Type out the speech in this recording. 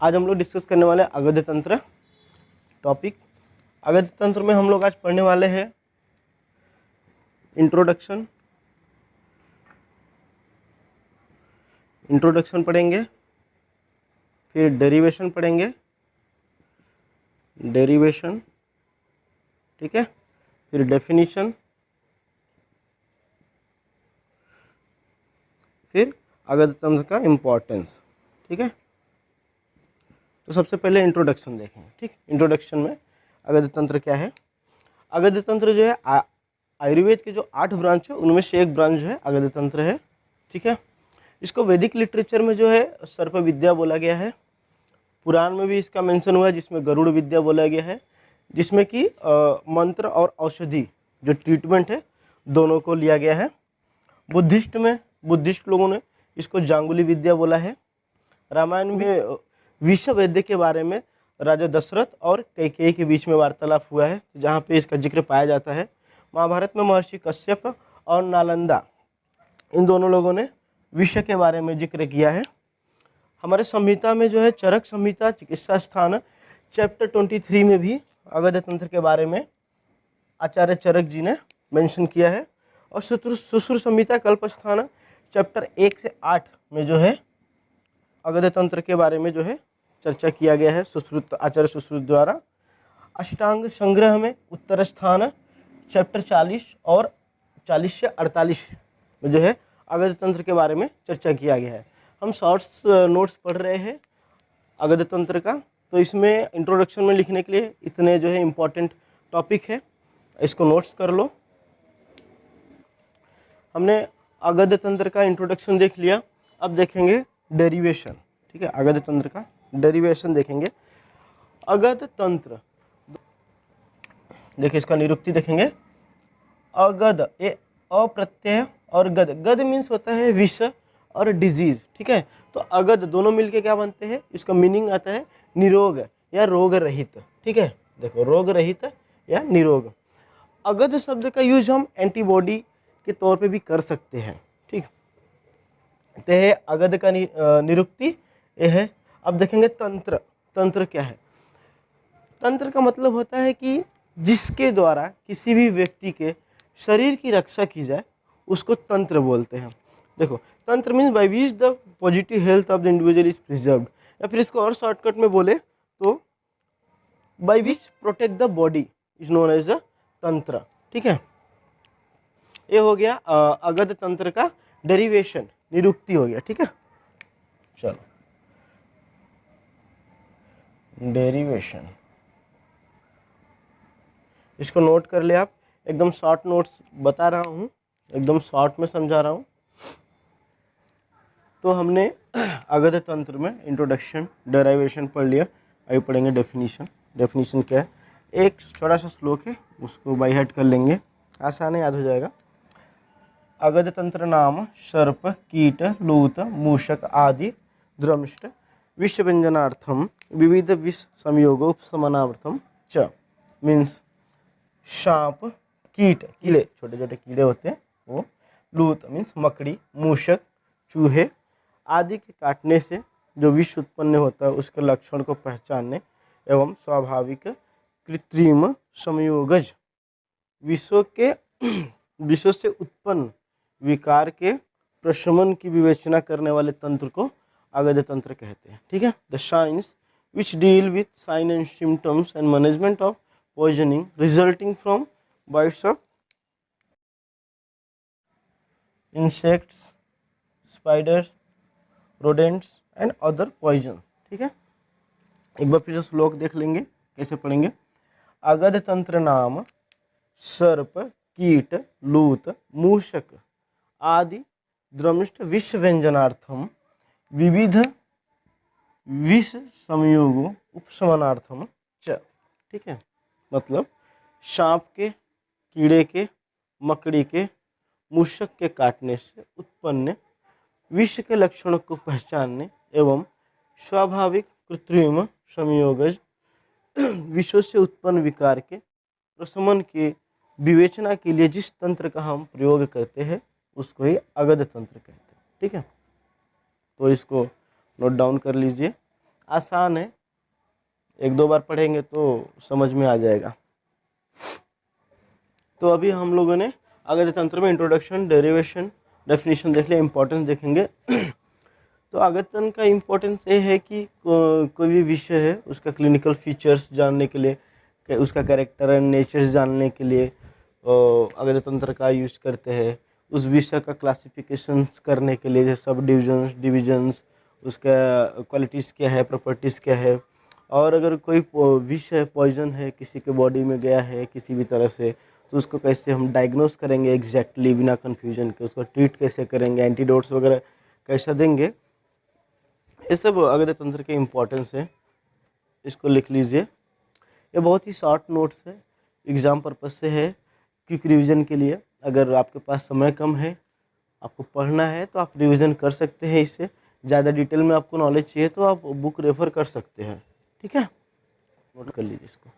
आज हम लोग डिस्कस करने वाले हैं अगद्य तंत्र टॉपिक। अगद्य तंत्र में हम लोग आज पढ़ने वाले हैं इंट्रोडक्शन पढ़ेंगे, फिर डेरिवेशन पढ़ेंगे, ठीक है, फिर डेफिनीशन, फिर अगद्य तंत्र का इम्पोर्टेंस। ठीक है, तो सबसे पहले इंट्रोडक्शन देखेंगे। ठीक, इंट्रोडक्शन में अगद्य तंत्र क्या है। अगद्य तंत्र जो है आयुर्वेद के जो 8 ब्रांच है उनमें से एक ब्रांच जो है अगद्य तंत्र है। ठीक है, इसको वैदिक लिटरेचर में जो है सर्प विद्या बोला गया है। पुराण में भी इसका मेंशन हुआ है जिसमें गरुड़ विद्या बोला गया है, जिसमें कि मंत्र और औषधि जो ट्रीटमेंट है दोनों को लिया गया है। बुद्धिस्ट लोगों ने इसको जांगुली विद्या बोला है। रामायण में विश्व वैद्य के बारे में राजा दशरथ और कैकेयी के बीच में वार्तालाप हुआ है, जहाँ पे इसका जिक्र पाया जाता है। महाभारत में महर्षि कश्यप और नालंदा इन दोनों लोगों ने विश्व के बारे में जिक्र किया है। हमारे संहिता में जो है चरक संहिता चिकित्सा स्थान चैप्टर 23 में भी अगद्य तंत्र के बारे में आचार्य चरक जी ने मेंशन किया है। और सुश्रुत संहिता कल्पस्थान चैप्टर 1 से 8 में जो है अगद्य तंत्र के बारे में जो है चर्चा किया गया है आचार्य सुश्रुत द्वारा। अष्टांग संग्रह में उत्तर स्थान चैप्टर 40 और 40 से 48 में जो है अगद्य तंत्र के बारे में चर्चा किया गया है। हम शॉर्ट्स नोट्स पढ़ रहे हैं अगद्य तंत्र का, तो इसमें इंट्रोडक्शन में लिखने के लिए इतने जो है इम्पोर्टेंट टॉपिक है, इसको नोट्स कर लो। हमने अगद्य तंत्र का इंट्रोडक्शन देख लिया, अब देखेंगे डेरिवेशन। ठीक है, अगद्य तंत्र का डेरिवेशन देखेंगे। अगद्य तंत्र देखिए, इसका निरुक्ति देखेंगे। अगद ये अप्रत्यय और गद, गद मीन्स होता है विष और डिजीज। ठीक है, तो अगद दोनों मिलके क्या बनते हैं, इसका मीनिंग आता है निरोग या रोग रहित। ठीक है, देखो रोग रहित या निरोग। अगद शब्द का यूज हम एंटीबॉडी के तौर पे भी कर सकते हैं। ठीक, तो है अगद का निरुक्ति ये है। अब देखेंगे तंत्र। तंत्र क्या है? तंत्र का मतलब होता है कि जिसके द्वारा किसी भी व्यक्ति के शरीर की रक्षा की जाए उसको तंत्र बोलते हैं। देखो, tantra means by which the positive health of the individual is preserved, या फिर इसको और शॉर्टकट में बोले तो by which protect the body is known as the tantra. ठीक है, ये हो गया अगद्य तंत्र का डेरिवेशन, निरुक्ति हो गया। ठीक है, चलो डेरिवेशन, इसको नोट कर ले आप। एकदम शॉर्ट नोट्स बता रहा हूँ, एकदम शॉर्ट में समझा रहा हूँ। तो हमने अगद्य तंत्र में इंट्रोडक्शन डेरिवेशन पढ़ लिया, अभी पढ़ेंगे डेफिनीशन। डेफिनीशन क्या है? एक छोटा सा श्लोक है, उसको बाय हार्ट कर लेंगे, आसान है, याद हो जाएगा। अगद्य तंत्र नाम सर्प कीट लूत मूषक आदि द्रंष्ट विष व्यंजनार्थम विविध विष संयोगोपशमनार्थम च। मीन्स सांप, कीट कीड़े, छोटे छोटे कीड़े होते हैं वो, लूत मीन्स मकड़ी, मूषक चूहे आदि के काटने से जो विष उत्पन्न होता है उसके लक्षण को पहचानने एवं स्वाभाविक कृत्रिम संयोगज विषयों से उत्पन्न विकार के प्रशमन की विवेचना करने वाले तंत्र को अगद्य तंत्र कहते हैं। ठीक है, the science which deal with sign and symptoms and management of poisoning resulting from bites of insects, spiders, rodents and other poison। ठीक है, एक बार फिर श्लोक देख लेंगे, कैसे पढ़ेंगे। अगद्य तंत्र नाम सर्प कीट लूत मूषक आदि द्रंष्ट विष व्यंजनार्थम विविध विष संयोगो उपशमनार्थम च। ठीक है, मतलब सांप के, कीड़े के, मकड़ी के, मूषक के काटने से उत्पन्न विष के लक्षणों को पहचानने एवं स्वाभाविक कृत्रिम संयोगज विषयों से उत्पन्न विकार के प्रशमन की विवेचना के लिए जिस तंत्र का हम प्रयोग करते हैं उसको ही अगद्य तंत्र कहते हैं। ठीक है, तो इसको नोट डाउन कर लीजिए। आसान है, एक दो बार पढ़ेंगे तो समझ में आ जाएगा। तो अभी हम लोगों ने आगत तंत्र में इंट्रोडक्शन, डेरिवेशन, डेफिनेशन देख लिया, इंपॉर्टेंस देखेंगे। तो आगतन का इम्पोर्टेंस ये है कि कोई भी विषय है उसका क्लिनिकल फीचर्स जानने के लिए, उसका कैरेक्टर एंड नेचर्स जानने के लिए आगत तंत्र का यूज करते हैं। उस विषय का क्लासिफिकेशंस करने के लिए, जैसे सब डिविजन्स, उसका क्वालिटीज़ क्या है, प्रॉपर्टीज़ क्या है। और अगर कोई विषय पॉइजन है, किसी के बॉडी में गया है किसी भी तरह से, तो उसको कैसे हम डायग्नोस करेंगे एग्जैक्टली बिना कन्फ्यूजन के, उसको ट्रीट कैसे करेंगे, एंटीडोट्स वगैरह कैसा देंगे, ये सब आगत तंत्र के इम्पोर्टेंस है। इसको लिख लीजिए। ये बहुत ही शॉर्ट नोट्स है, एग्ज़ाम पर्पज से है, क्विक रिवीजन के लिए। अगर आपके पास समय कम है, आपको पढ़ना है, तो आप रिवीजन कर सकते हैं इससे। ज़्यादा डिटेल में आपको नॉलेज चाहिए तो आप बुक रेफ़र कर सकते हैं। ठीक है, नोट कर लीजिए इसको।